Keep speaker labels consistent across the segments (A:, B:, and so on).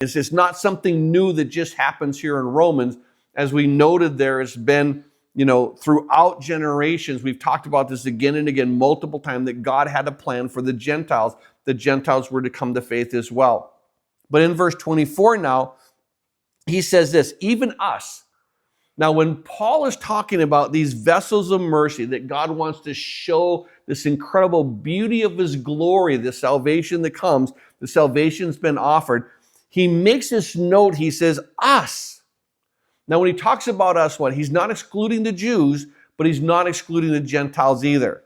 A: It's not something new that just happens here in Romans. As we noted, there has been, throughout generations, we've talked about this again and again, multiple times, that God had a plan for the Gentiles. The Gentiles were to come to faith as well. But in verse 24 now, he says this, even us. Now, when Paul is talking about these vessels of mercy, that God wants to show this incredible beauty of his glory, the salvation that comes, the salvation's been offered, he makes this note, he says, us. Now, when he talks about us, he's not excluding the Jews, but he's not excluding the Gentiles either.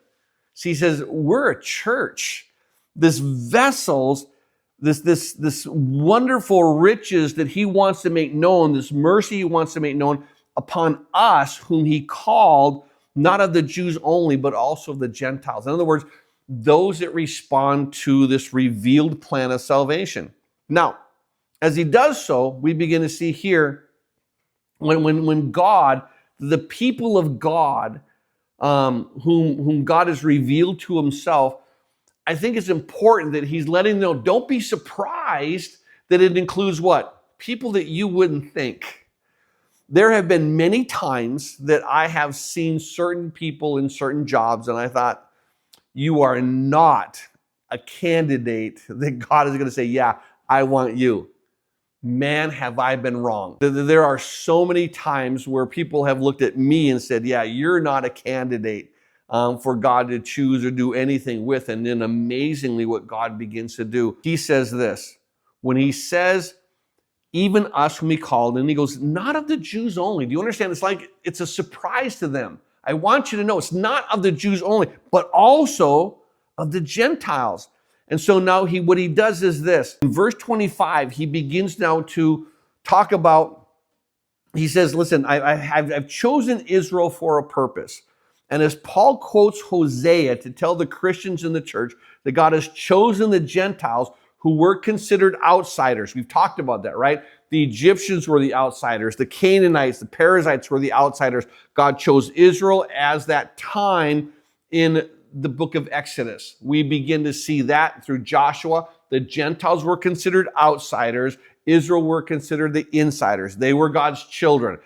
A: So he says, we're a church. This vessels, this wonderful riches that he wants to make known, this mercy he wants to make known upon us, whom he called, not of the Jews only, but also of the Gentiles. In other words, those that respond to this revealed plan of salvation. Now, as he does so, we begin to see here, when God, the people of God, whom God has revealed to himself, I think it's important that he's letting them know, don't be surprised that it includes what? People that you wouldn't think. There have been many times that I have seen certain people in certain jobs, and I thought, you are not a candidate that God is going to say, yeah, I want you. Man, have I been wrong. There are so many times where people have looked at me and said, yeah, you're not a candidate for God to choose or do anything with. And then amazingly what God begins to do. He says this, when he says, even us whom he called, and he goes, not of the Jews only. Do you understand? It's like it's a surprise to them. I want you to know it's not of the Jews only, but also of the Gentiles. And so now what he does is this. In verse 25, he begins now to talk about, he says, listen, I've chosen Israel for a purpose. And as Paul quotes Hosea to tell the Christians in the church that God has chosen the Gentiles who were considered outsiders. We've talked about that, right? The Egyptians were the outsiders. The Canaanites, the Perizzites were the outsiders. God chose Israel as that time in the book of Exodus. We begin to see that through Joshua. The Gentiles were considered outsiders. Israel were considered the insiders. They were God's children.